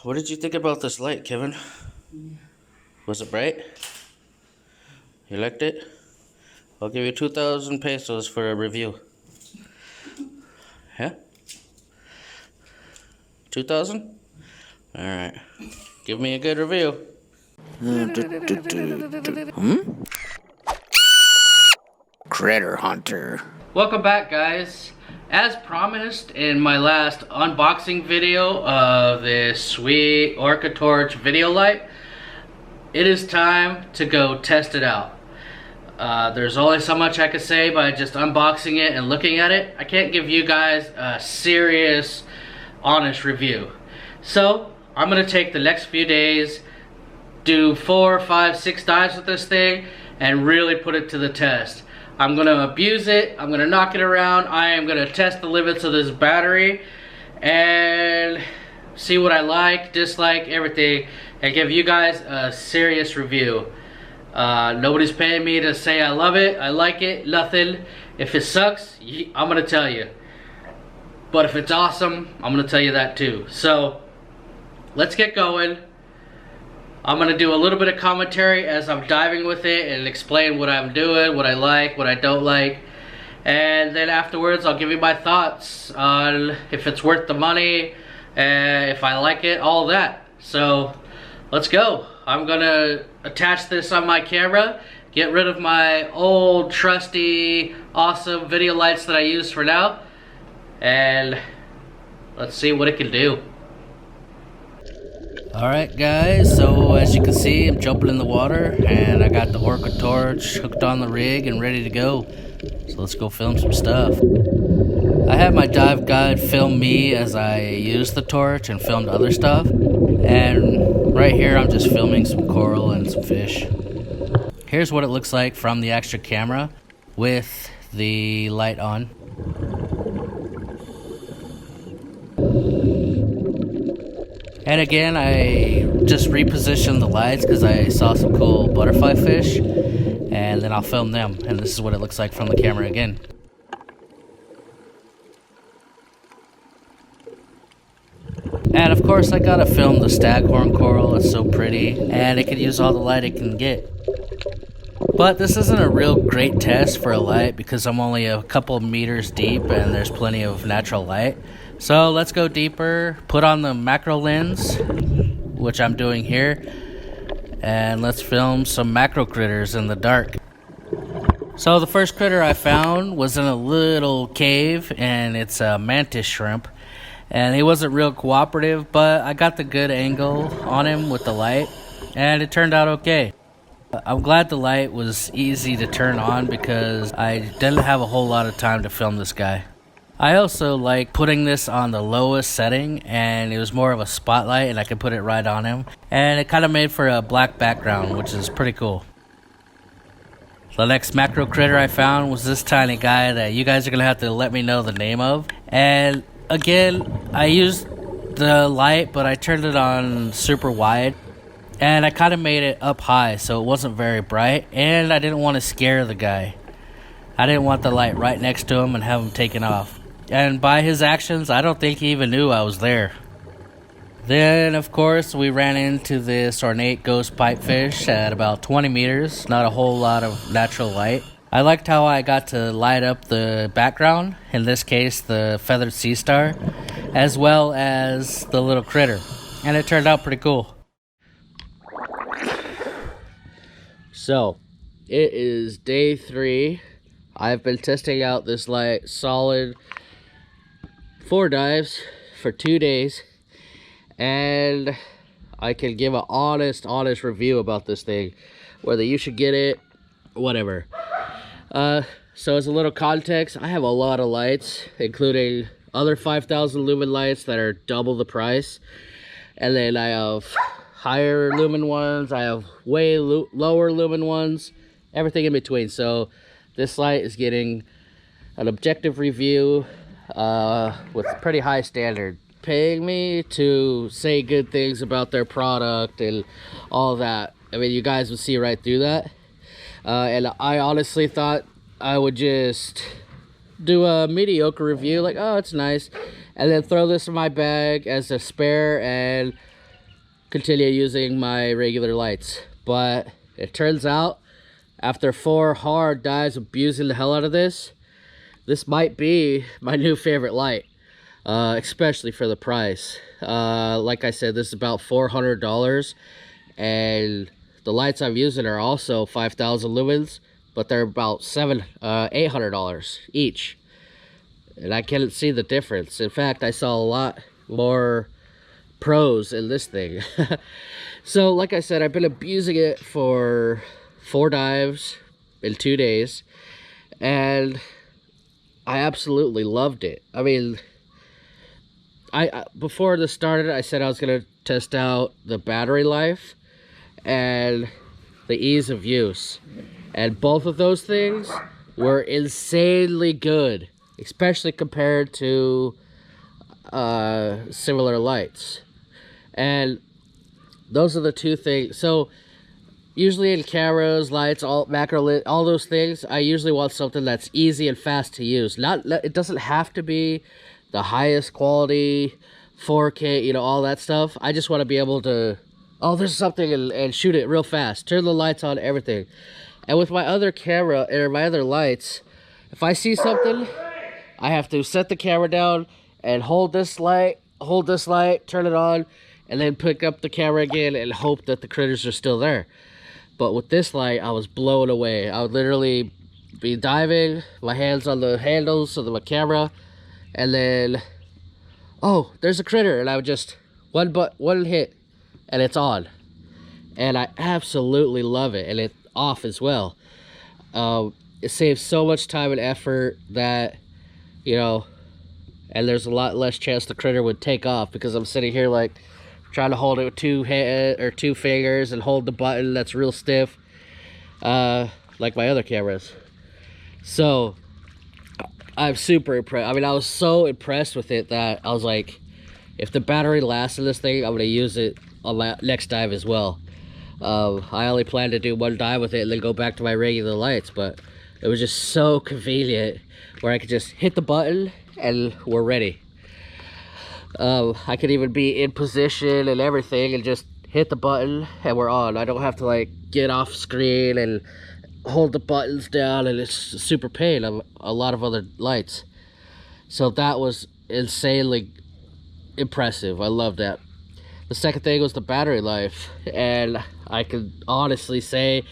What did you think about this light, Kevin? Was it bright? You liked it? I'll give you 2,000 pesos for a review. Yeah? 2,000? Alright. Give me a good review. Critter Hunter. Welcome back, guys. As promised in my last unboxing video of this sweet OrcaTorch video light, it is time to go test it out. There's only so much I can say by just unboxing it and looking at it. I can't give you guys a serious, honest review. So I'm gonna take the next few days, do 4, 5, 6 dives with this thing and really put it to the test. I'm gonna abuse it, I'm gonna knock it around, I am gonna test the limits of this battery and see what I like, dislike, everything, and give you guys a serious review. Nobody's paying me to say I love it, I like it, nothing. If it sucks, I'm gonna tell you. But if it's awesome, I'm gonna tell you that too. So, let's get going. I'm gonna do a little bit of commentary as I'm diving with it and explain what I'm doing, what I like, what I don't like. And then afterwards, I'll give you my thoughts on if it's worth the money, if I like it, all that. So, let's go. I'm gonna attach this on my camera, get rid of my old, trusty, awesome video lights that I use for now, and let's see what it can do. Alright guys, so as you can see, I'm jumping in the water and I got the OrcaTorch hooked on the rig and ready to go. So let's go film some stuff. I had my dive guide film me as I used the torch and filmed other stuff. And right here I'm just filming some coral and some fish. Here's what it looks like from the extra camera with the light on. And again, I just repositioned the lights because I saw some cool butterfly fish, and then I'll film them, and this is what it looks like from the camera again. And of course I gotta film the staghorn coral, it's so pretty, and it can use all the light it can get. But this isn't a real great test for a light because I'm only a couple meters deep and there's plenty of natural light. So let's go deeper, put on the macro lens, which I'm doing here, and let's film some macro critters in the dark. So the first critter I found was in a little cave, and it's a mantis shrimp. And he wasn't real cooperative, but I got the good angle on him with the light, and it turned out okay. I'm glad the light was easy to turn on because I didn't have a whole lot of time to film this guy. I also like putting this on the lowest setting, and it was more of a spotlight and I could put it right on him. And it kind of made for a black background, which is pretty cool. The next macro critter I found was this tiny guy that you guys are going to have to let me know the name of. And again, I used the light, but I turned it on super wide. And I kind of made it up high, so it wasn't very bright. And I didn't want to scare the guy. I didn't want the light right next to him and have him taken off. And by his actions, I don't think he even knew I was there. Then, of course, we ran into this ornate ghost pipefish at about 20 meters. Not a whole lot of natural light. I liked how I got to light up the background, in this case the feathered sea star, as well as the little critter. And it turned out pretty cool. So, it is day 3. I've been testing out this light solid 4 dives for 2 days, and I can give an honest review about this thing, whether you should get it, whatever. So as a little context, I have a lot of lights, including other 5,000 lumen lights that are double the price, and then I have higher lumen ones, I have way lower lumen ones, everything in between. So this light is getting an objective review with pretty high standard. Paying me to say good things about their product and all that. I mean, you guys would see right through that. And I honestly thought I would just do a mediocre review, like, oh, it's nice, and then throw this in my bag as a spare and continue using my regular lights. But it turns out, after 4 hard dives abusing the hell out of this might be my new favorite light, especially for the price. Like I said, this is about $400, and the lights I'm using are also 5,000 lumens, but they're about $800 each, and I can't see the difference. In fact, I saw a lot more pros in this thing. So like I said, I've been abusing it for 4 dives in 2 days, and I absolutely loved it. I mean, I before this started, I said I was gonna test out the battery life and the ease of use, and both of those things were insanely good, especially compared to similar lights. And those are the two things. So usually in cameras, lights, all macro lit, all those things, I usually want something that's easy and fast to use. It doesn't have to be the highest quality 4K, you know, all that stuff. I just want to be able to, oh, there's something, and shoot it real fast, turn the lights on, everything. And with my other camera or my other lights, if I see something, I have to set the camera down and hold this light, turn it on, and then pick up the camera again and hope that the critters are still there. But with this light, I was blown away. I would literally be diving, my hands on the handles of my camera, and then, oh, there's a critter, and I would just one hit, and it's on. And I absolutely love it, and it's off as well. It saves so much time and effort that, you know, and there's a lot less chance the critter would take off, because I'm sitting here like trying to hold it with 2 fingers and hold the button that's real stiff, like my other cameras. So I'm super impressed. I mean, I was so impressed with it that I was like, if the battery lasts in this thing, I'm gonna use it on my next dive as well. I only plan to do 1 dive with it and then go back to my regular lights, but it was just so convenient where I could just hit the button and we're ready. I could even be in position and everything and just hit the button and we're on. I don't have to like get off screen and hold the buttons down, and it's super pain on a lot of other lights. So that was insanely impressive. I love that. The second thing was the battery life, and I could honestly say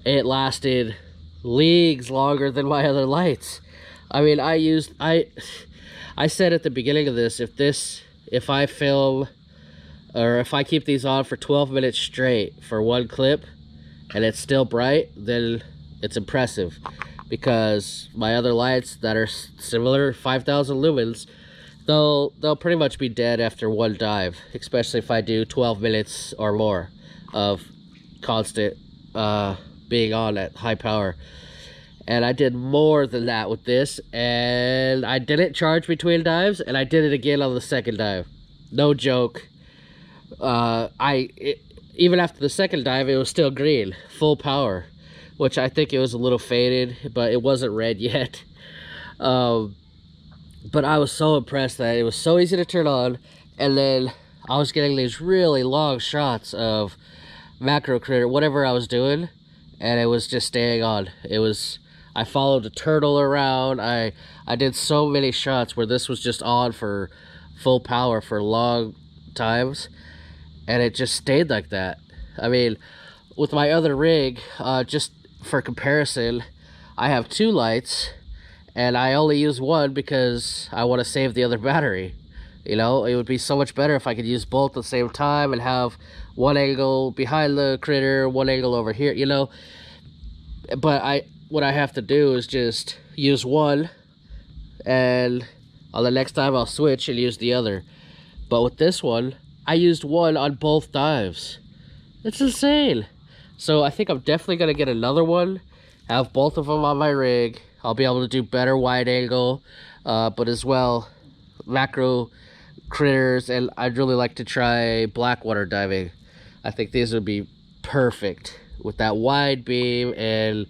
it lasted leagues longer than my other lights. I mean, I said at the beginning of this, if I film, or if I keep these on for 12 minutes straight for 1 clip and it's still bright, then it's impressive, because my other lights that are similar, 5,000 lumens, they'll pretty much be dead after 1 dive, especially if I do 12 minutes or more of constant being on at high power. And I did more than that with this, and I didn't charge between dives, and I did it again on the second dive. No joke. Even after the second dive, it was still green, full power, which I think it was a little faded, but it wasn't red yet. But I was so impressed that it was so easy to turn on, and then I was getting these really long shots of macro critter, whatever I was doing, and it was just staying on. I followed the turtle around. I did so many shots where this was just on for full power for long times, and it just stayed like that. I mean, with my other rig, just for comparison, I have 2 lights, and I only use 1 because I want to save the other battery. You know, it would be so much better if I could use both at the same time and have 1 angle behind the critter, 1 angle over here, you know. But what I have to do is just use 1, and on the next time I'll switch and use the other. But with this one, I used 1 on both dives. It's insane. So I think I'm definitely gonna get another one, have both of them on my rig. I'll be able to do better wide angle, but as well macro critters, and I'd really like to try blackwater diving. I think these would be perfect with that wide beam and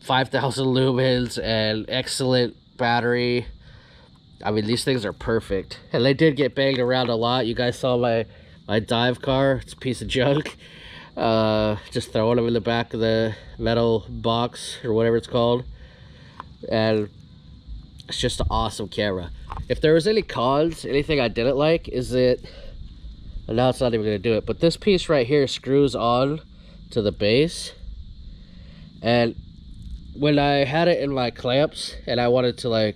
5,000 lumens and excellent battery. I mean, these things are perfect, and they did get banged around a lot. You guys saw my my dive car. It's a piece of junk. Just throwing them in the back of the metal box or whatever it's called, and it's just an awesome camera. If there was any cons, anything I didn't like, is it, and now it's not even gonna do it, but this piece right here screws on to the base, and when I had it in my clamps and I wanted to like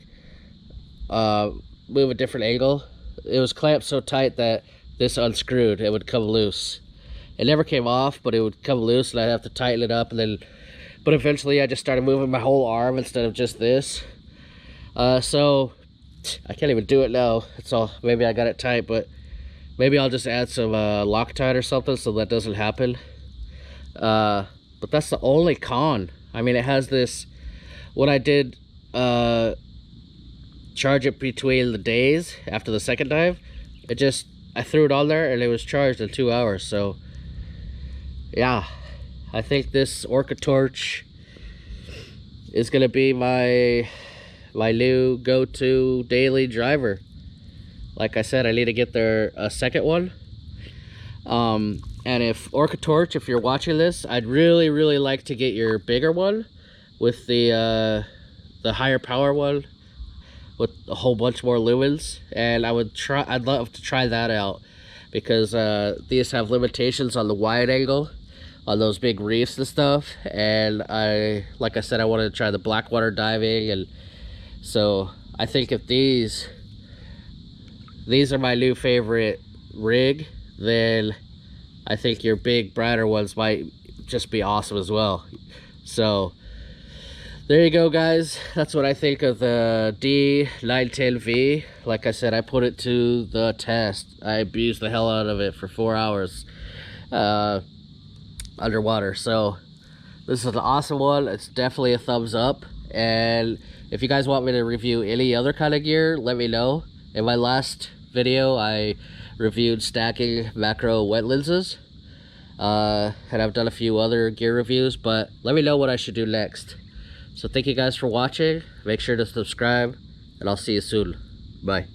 move a different angle, it was clamped so tight that this unscrewed, it would come loose. It never came off, but it would come loose and I'd have to tighten it up, and then, but eventually I just started moving my whole arm instead of just this. So I can't even do it now. It's all, maybe I got it tight, but maybe I'll just add some Loctite or something so that doesn't happen. But that's the only con. I mean, it has this, what I did, charge it between the days after the second dive, it just, I threw it on there and it was charged in 2 hours. So yeah, I think this OrcaTorch is gonna be my new go-to daily driver. Like I said, I need to get a second one. And if OrcaTorch, if you're watching this, I'd really like to get your bigger one with the higher power one with a whole bunch more lumens, and I'd love to try that out, because these have limitations on the wide angle on those big reefs and stuff, and like I said, I wanted to try the blackwater diving, and so I think if these are my new favorite rig, then I think your big brighter ones might just be awesome as well. So there you go, guys. That's what I think of the D910v. Like I said, I put it to the test. I abused the hell out of it for 4 hours underwater. So this is an awesome one. It's definitely a thumbs up. And if you guys want me to review any other kind of gear, let me know. In my last video, I reviewed stacking macro wet lenses. And I've done a few other gear reviews, but let me know what I should do next. So thank you guys for watching. Make sure to subscribe, and I'll see you soon. Bye.